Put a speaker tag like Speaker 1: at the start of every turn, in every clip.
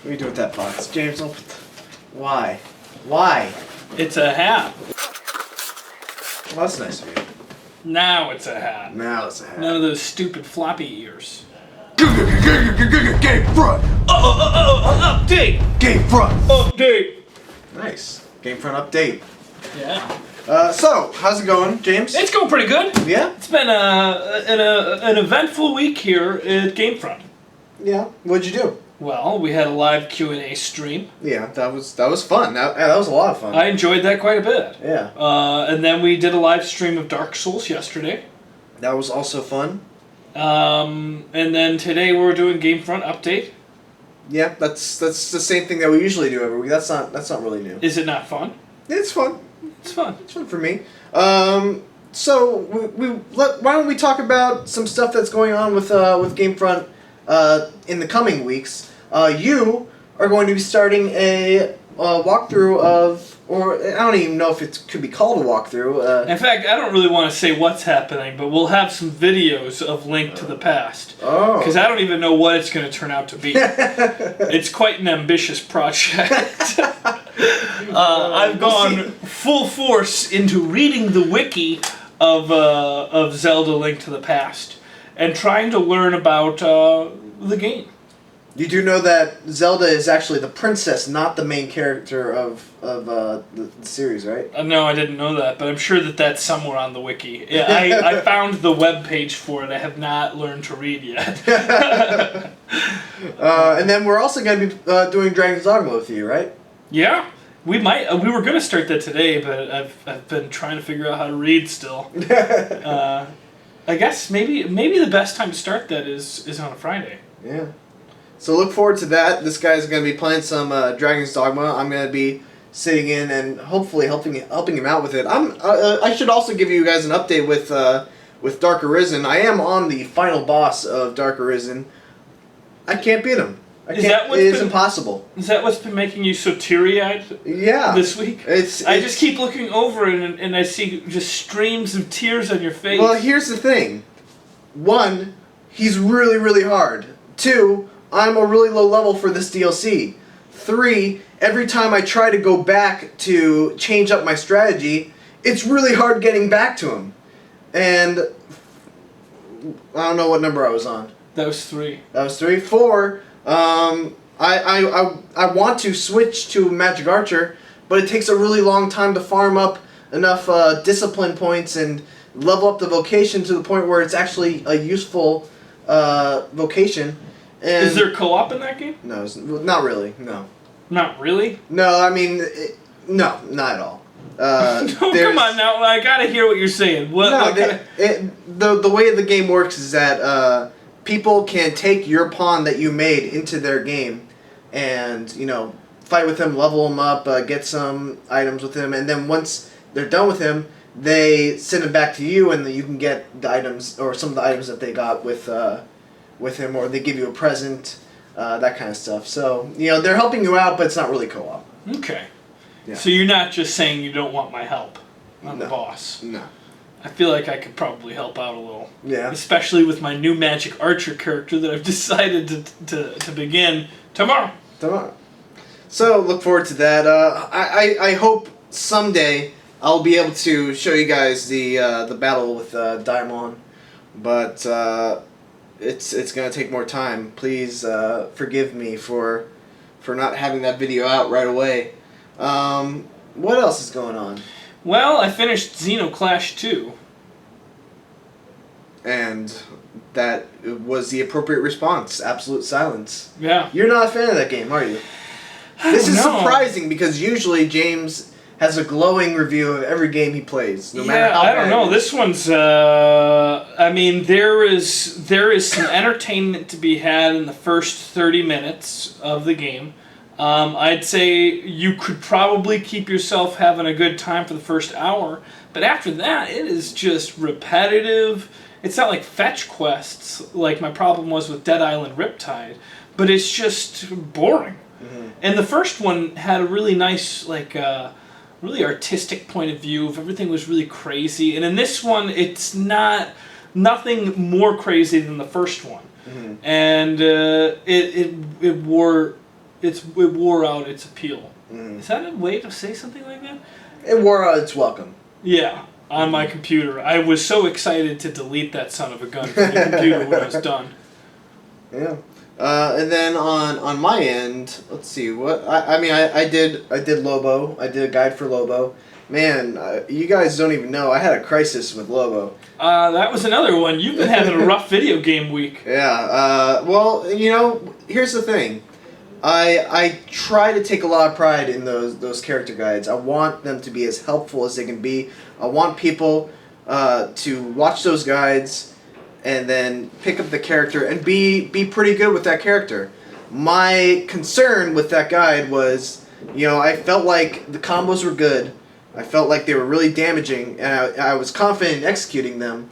Speaker 1: are you doing with that box? James, why? Why?
Speaker 2: It's a hat.
Speaker 1: Well, that's nice of you.
Speaker 2: Now it's a hat.
Speaker 1: Now it's a hat.
Speaker 2: None of those stupid floppy ears.
Speaker 1: GameFront!
Speaker 2: Update!
Speaker 1: GameFront!
Speaker 2: Update!
Speaker 1: Nice. GameFront update.
Speaker 2: Yeah.
Speaker 1: So, how's it going, James?
Speaker 2: It's going pretty good.
Speaker 1: Yeah?
Speaker 2: It's been an eventful week here at GameFront.
Speaker 1: Yeah. What'd you do?
Speaker 2: Well, we had a live Q&A stream.
Speaker 1: Yeah, that was fun. That was a lot of fun.
Speaker 2: I enjoyed that quite a bit.
Speaker 1: Yeah.
Speaker 2: And then we did a live stream of Dark Souls yesterday.
Speaker 1: That was also fun.
Speaker 2: And then today we're doing GameFront update.
Speaker 1: Yeah, that's the same thing that we usually do every week. That's not really new.
Speaker 2: Is it not fun?
Speaker 1: It's fun.
Speaker 2: It's fun.
Speaker 1: It's fun for me. So why don't we talk about some stuff that's going on with GameFront in the coming weeks? You are going to be starting a walkthrough of, or I don't even know if it could be called a walkthrough.
Speaker 2: In fact, I don't really want to say what's happening, but we'll have some videos of Link to the Past.
Speaker 1: Oh.
Speaker 2: Because I don't even know what it's going to turn out to be. It's quite an ambitious project. I've gone full force into reading the wiki of Zelda Link to the Past and trying to learn about the game.
Speaker 1: You do know that Zelda is actually the princess, not the main character of the series, right?
Speaker 2: No, I didn't know that, but I'm sure that that's somewhere on the wiki. Yeah, I found the web page for it. I have not learned to read yet.
Speaker 1: And then we're also going to be doing Dragon's Dogma with you, right?
Speaker 2: Yeah, we might. We were going to start that today, but I've been trying to figure out how to read still. I guess maybe the best time to start that is on a Friday.
Speaker 1: Yeah. So look forward to that. This guy's going to be playing some Dragon's Dogma. I'm going to be sitting in and hopefully helping him out with it. I should also give you guys an update with Dark Arisen. I am on the final boss of Dark Arisen. I can't beat him. It is impossible.
Speaker 2: Is that what's been making you so teary-eyed?
Speaker 1: Yeah.
Speaker 2: This week? I just keep looking over and I see just streams of tears on your face.
Speaker 1: Well, here's the thing. 1, he's really, really hard. 2, I'm a really low level for this DLC. 3, every time I try to go back to change up my strategy, it's really hard getting back to him. And I don't know what number I was on.
Speaker 2: That was 3.
Speaker 1: That was 3. 4, I want to switch to Magic Archer, but it takes a really long time to farm up enough discipline points and level up the vocation to the point where it's actually a useful vocation. And
Speaker 2: is there co-op in that game?
Speaker 1: No, not really. No.
Speaker 2: Not really?
Speaker 1: No, I mean, no, not at all.
Speaker 2: No, come on now. I gotta hear what you're saying.
Speaker 1: The way the game works is that people can take your pawn that you made into their game, and fight with him, level him up, get some items with him, and then once they're done with him, they send it back to you, and then you can get the items or some of the items that they got with him, or they give you a present, that kind of stuff. So, they're helping you out, but it's not really co-op.
Speaker 2: Okay.
Speaker 1: Yeah.
Speaker 2: So you're not just saying you don't want my help on the boss.
Speaker 1: No.
Speaker 2: I feel like I could probably help out a little.
Speaker 1: Yeah.
Speaker 2: Especially with my new Magic Archer character that I've decided to begin tomorrow.
Speaker 1: So, look forward to that. I hope someday I'll be able to show you guys the battle with Daimon, but it's gonna take more time. Please forgive me for not having that video out right away. What else is going on?
Speaker 2: Well, I finished Xeno Clash 2.
Speaker 1: And that was the appropriate response. Absolute silence.
Speaker 2: Yeah.
Speaker 1: You're not a fan of that game, are you? This is surprising because usually James has a glowing review of every game he plays, no matter how bad.
Speaker 2: I don't know. This one's. I mean, there is some entertainment to be had in the first 30 minutes of the game. I'd say you could probably keep yourself having a good time for the first hour, but after that, it is just repetitive. It's not like fetch quests, like my problem was with Dead Island Riptide, but it's just boring. Mm-hmm. And the first one had a really nice, really artistic point of view. Of everything was really crazy, and in this one, it's nothing more crazy than the first one. Mm-hmm. And it wore it wore out its appeal.
Speaker 1: Mm.
Speaker 2: Is that a way to say something like that?
Speaker 1: It wore out its welcome.
Speaker 2: Yeah, on my computer. I was so excited to delete that son of a gun from the computer when I was done.
Speaker 1: Yeah. And then on my end, let's see what I did Lobo. I did a guide for Lobo. Man, you guys don't even know. I had a crisis with Lobo.
Speaker 2: That was another one. You've been having a rough video game week.
Speaker 1: Yeah. Well, you know, here's the thing. I try to take a lot of pride in those character guides. I want them to be as helpful as they can be. I want people to watch those guides and then pick up the character and be pretty good with that character. My concern with that guide was, you know, I felt like the combos were good. I felt like they were really damaging, and I was confident in executing them.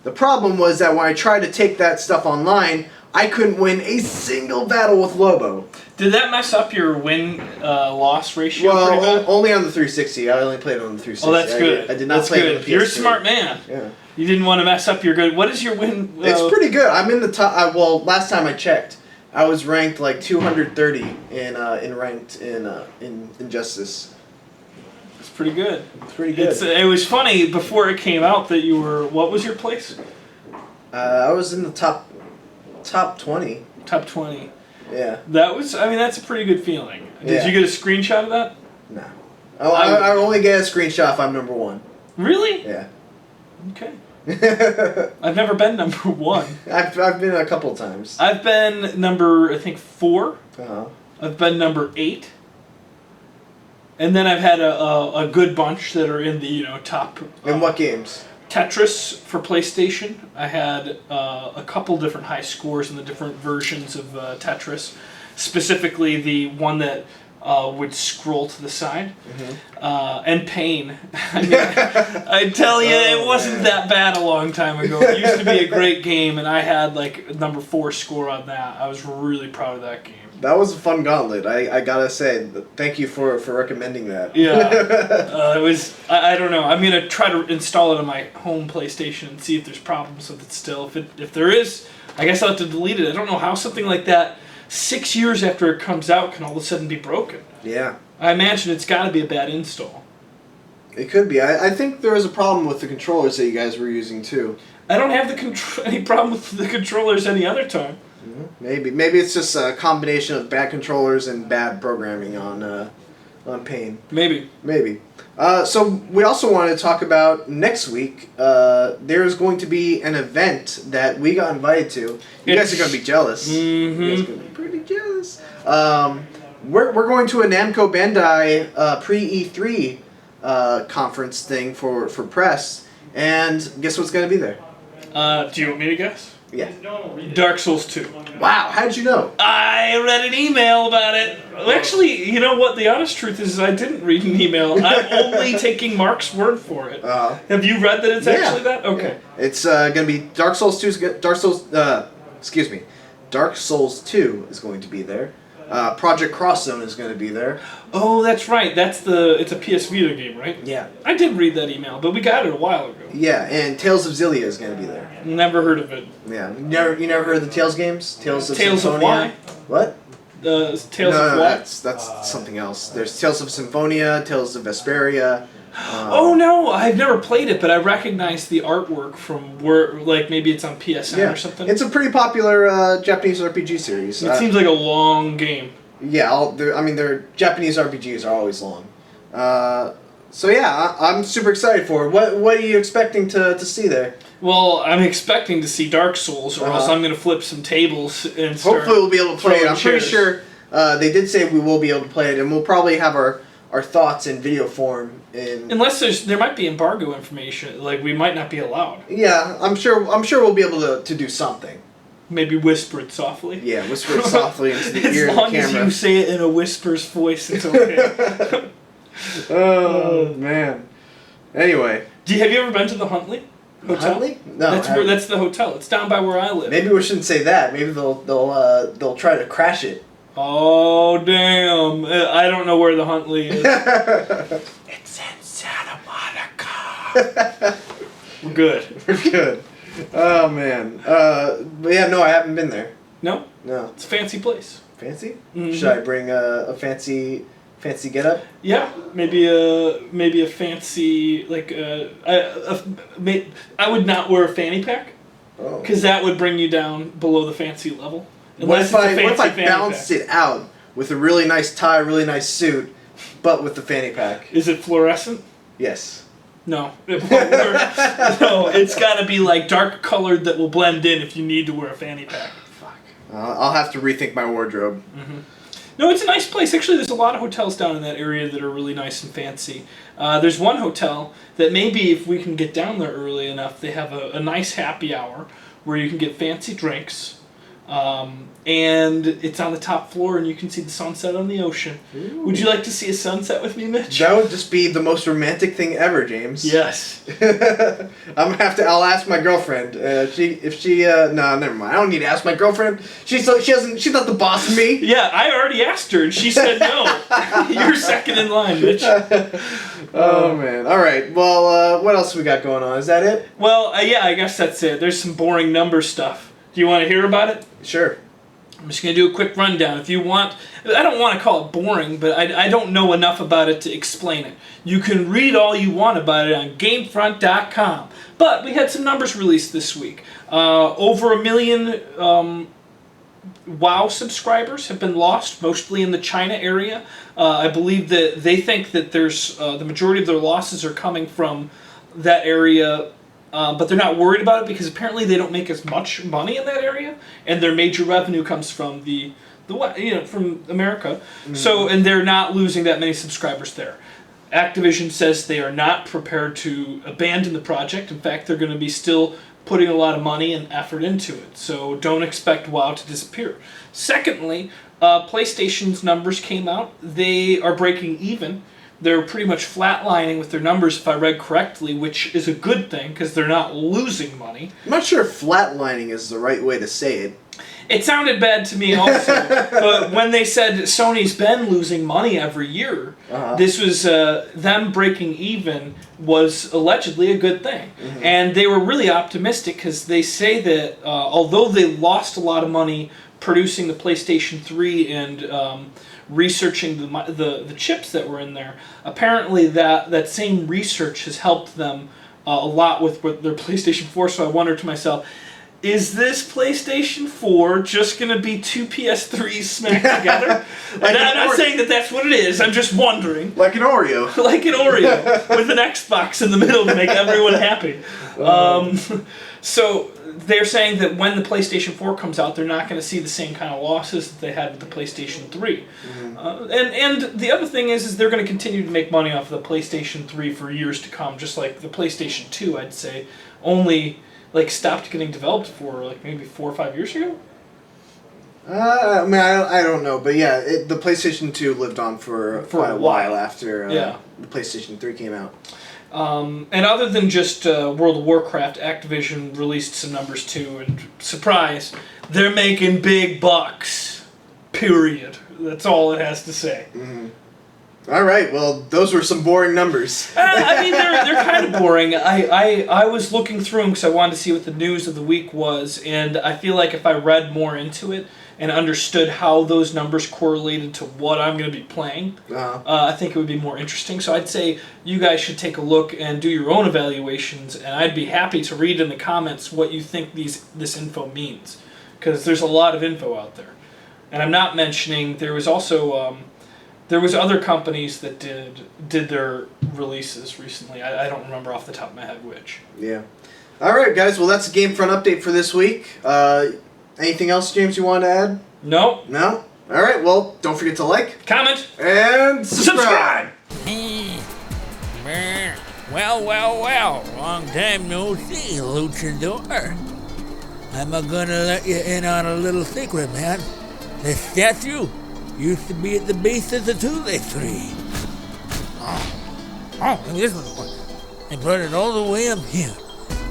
Speaker 1: The problem was that when I tried to take that stuff online, I couldn't win a single battle with Lobo.
Speaker 2: Did that mess up your win-loss ratio?
Speaker 1: Well, only on the 360. I only played it on the 360.
Speaker 2: Oh, that's good.
Speaker 1: I did not play it on the PS3.
Speaker 2: You're a smart man.
Speaker 1: Yeah.
Speaker 2: You didn't want to mess up your good. What is your win?
Speaker 1: It's pretty good. I'm in the top. Well, last time I checked, I was ranked like 230 in ranked in Injustice.
Speaker 2: It's pretty good.
Speaker 1: It's pretty good.
Speaker 2: It was funny before it came out that you were. What was your place?
Speaker 1: I was in the top 20.
Speaker 2: Top 20.
Speaker 1: Yeah.
Speaker 2: That was. I mean, that's a pretty good feeling. Did you get a screenshot of that?
Speaker 1: No. Oh, I only get a screenshot if I'm number 1.
Speaker 2: Really?
Speaker 1: Yeah.
Speaker 2: Okay. I've never been number 1.
Speaker 1: I've been a couple times.
Speaker 2: I've been number, I think, 4.
Speaker 1: Uh-huh.
Speaker 2: I've been number 8. And then I've had a good bunch that are in the top.
Speaker 1: In what games?
Speaker 2: Tetris for PlayStation. I had a couple different high scores in the different versions of Tetris. Specifically, the one that would scroll to the side.
Speaker 1: Mm-hmm.
Speaker 2: And Pain. I mean, I tell you, it wasn't that bad a long time ago. It used to be a great game, and I had like a number 4 score on that. I was really proud of that game.
Speaker 1: That was a fun gauntlet. I gotta say, thank you for recommending that.
Speaker 2: Yeah, it was. I don't know. I'm gonna try to install it on my home PlayStation and see if there's problems with it still. If there is, I guess I'll have to delete it. I don't know how something like that, 6 years after it comes out, can all of a sudden be broken.
Speaker 1: Yeah.
Speaker 2: I imagine it's got to be a bad install.
Speaker 1: It could be. I think there was a problem with the controllers that you guys were using too.
Speaker 2: I don't have any problem with the controllers any other time.
Speaker 1: Mm-hmm. Maybe it's just a combination of bad controllers and bad programming on Pain.
Speaker 2: Maybe.
Speaker 1: So we also wanted to talk about next week. There is going to be an event that we got invited to. You guys are going to be jealous.
Speaker 2: Mm-hmm.
Speaker 1: You guys are going to be pretty jealous. We're going to a Namco Bandai pre-E3 conference thing for press. And guess what's going to be there?
Speaker 2: Do you want me to guess?
Speaker 1: Yeah.
Speaker 2: Dark Souls 2.
Speaker 1: Wow, how did you know?
Speaker 2: I read an email about it. Actually, you know what? The honest truth is I didn't read an email. I'm only taking Mark's word for it. Have you read that it's actually that? Okay.
Speaker 1: Yeah. It's going to be Dark Souls 2. Dark Souls 2 is going to be there. Project Cross Zone is going to be there.
Speaker 2: Oh, that's right. It's a PS Vita game, right?
Speaker 1: Yeah.
Speaker 2: I did read that email, but we got it a while ago.
Speaker 1: Yeah, and Tales of Xillia is going to be there.
Speaker 2: Never heard of it.
Speaker 1: Yeah. You never heard of the Tales games? Tales of
Speaker 2: Why?
Speaker 1: What?
Speaker 2: Tales of what?
Speaker 1: That's something else. There's Tales of Symphonia, Tales of Vesperia.
Speaker 2: Oh no, I've never played it, but I recognize the artwork from where, like maybe it's on PSN or something.
Speaker 1: It's a pretty popular Japanese RPG series.
Speaker 2: It seems like a long game.
Speaker 1: Yeah, their Japanese RPGs are always long. So yeah, I'm super excited for it. What are you expecting to see there?
Speaker 2: Well, I'm expecting to see Dark Souls, or else I'm going to flip some tables and start.
Speaker 1: Hopefully, we'll be able to play it. I'm pretty
Speaker 2: chairs.
Speaker 1: sure they did say we will be able to play it, and we'll probably have our thoughts in video form.
Speaker 2: Unless there might be embargo information, like we might not be allowed.
Speaker 1: Yeah, I'm sure we'll be able to do something.
Speaker 2: Maybe whisper it softly.
Speaker 1: Yeah, whisper it softly into the ear of the camera.
Speaker 2: As long as you say it in a whisper's voice, it's okay.
Speaker 1: Oh man. Anyway,
Speaker 2: have you ever been to the Huntley Hotel?
Speaker 1: Huntley? No.
Speaker 2: That's the hotel. It's down by where I live.
Speaker 1: Maybe we shouldn't say that. Maybe they'll try to crash it.
Speaker 2: Oh damn! I don't know where the Huntley is.
Speaker 1: It's in Santa Monica.
Speaker 2: We're good.
Speaker 1: We're good. Oh man. But yeah, no, I haven't been there.
Speaker 2: No?
Speaker 1: No.
Speaker 2: It's a fancy place.
Speaker 1: Fancy?
Speaker 2: Mm-hmm.
Speaker 1: Should I bring a fancy getup?
Speaker 2: Yeah, maybe a fancy I would not wear a fanny pack because that would bring you down below the fancy level.
Speaker 1: What if I balanced it out with a really nice tie, really nice suit, but with the fanny pack?
Speaker 2: Is it fluorescent?
Speaker 1: Yes.
Speaker 2: No, it won't work. No, it's got to be like dark colored that will blend in if you need to wear a fanny pack.
Speaker 1: Fuck. I'll have to rethink my wardrobe.
Speaker 2: Mm-hmm. No, it's a nice place. Actually, there's a lot of hotels down in that area that are really nice and fancy. There's one hotel that maybe if we can get down there early enough, they have a nice happy hour where you can get fancy drinks. And it's on the top floor, and you can see the sunset on the ocean. Ooh. Would you like to see a sunset with me, Mitch?
Speaker 1: That would just be the most romantic thing ever, James.
Speaker 2: Yes.
Speaker 1: I'll ask my girlfriend. No, never mind. I don't need to ask my girlfriend. She's not the boss of me.
Speaker 2: Yeah, I already asked her, and she said no. You're second in line, Mitch.
Speaker 1: Oh man. All right. Well, what else we got going on? Is that it?
Speaker 2: Well, yeah, I guess that's it. There's some boring number stuff. Do you want to hear about it?
Speaker 1: Sure.
Speaker 2: I'm just going to do a quick rundown. If you want, I don't want to call it boring, but I don't know enough about it to explain it. You can read all you want about it on gamefront.tk. But we had some numbers released this week. Over 1 million WoW subscribers have been lost, mostly in the China area. I believe that they think that there's the majority of their losses are coming from that area. But they're not worried about it because apparently they don't make as much money in that area, and their major revenue comes from from America. Mm-hmm. So, and they're not losing that many subscribers there. Activision says they are not prepared to abandon the project. In fact, they're going to be still putting a lot of money and effort into it. So don't expect WoW to disappear. Secondly, PlayStation's numbers came out. They are breaking even. They're pretty much flatlining with their numbers, if I read correctly, which is a good thing because they're not losing money.
Speaker 1: I'm not sure if flatlining is the right way to say it.
Speaker 2: It sounded bad to me also, but when they said Sony's been losing money every year, this was them breaking even was allegedly a good thing. Mm-hmm. And they were really optimistic because they say that although they lost a lot of money producing the PlayStation 3 and researching the chips that were in there, apparently that same research has helped them a lot with their PlayStation 4, so I wonder to myself, is this PlayStation 4 just going to be two PS3s smacked together? And I'm not saying that that's what it is, I'm just wondering.
Speaker 1: Like an Oreo.
Speaker 2: Like an Oreo, with an Xbox in the middle to make everyone happy. So they're saying that when the PlayStation 4 comes out, they're not going to see the same kind of losses that they had with the PlayStation 3. Mm-hmm. And the other thing is they're going to continue to make money off of the PlayStation 3 for years to come, just like the PlayStation 2, I'd say, only stopped getting developed for maybe 4 or 5 years ago.
Speaker 1: I mean, I don't know, but yeah, the PlayStation 2 lived on for a while after the PlayStation 3 came out.
Speaker 2: And other than just World of Warcraft, Activision released some numbers too, and surprise, they're making big bucks. Period. That's all it has to say. Mm-hmm.
Speaker 1: All right, well, those were some boring numbers.
Speaker 2: I mean, they're kind of boring. I was looking through them because I wanted to see what the news of the week was, and I feel like if I read more into it and understood how those numbers correlated to what I'm going to be playing, I think it would be more interesting. So I'd say you guys should take a look and do your own evaluations, and I'd be happy to read in the comments what you think this info means, because there's a lot of info out there. And I'm not mentioning, there was also there was other companies that did their releases recently. I don't remember off the top of my head which. Yeah.
Speaker 1: All right, guys. Well, that's the GameFront update for this week. Anything else, James, you want to add?
Speaker 2: No.
Speaker 1: No? All right. Well, don't forget to like,
Speaker 2: comment,
Speaker 1: and subscribe.
Speaker 3: Well. Long time no see, Luchador. I'm gonna let you in on a little secret, man. This statue used to be at the base of the Thule tree. This one. They brought it all the way up here.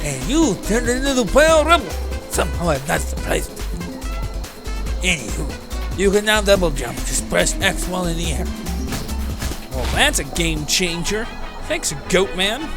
Speaker 3: And you turned into the Pale Rebel. Somehow I'm not surprised. Anywho, you can now double jump. Just press X while in the air.
Speaker 2: Well, that's a game changer. Thanks, Goat Man.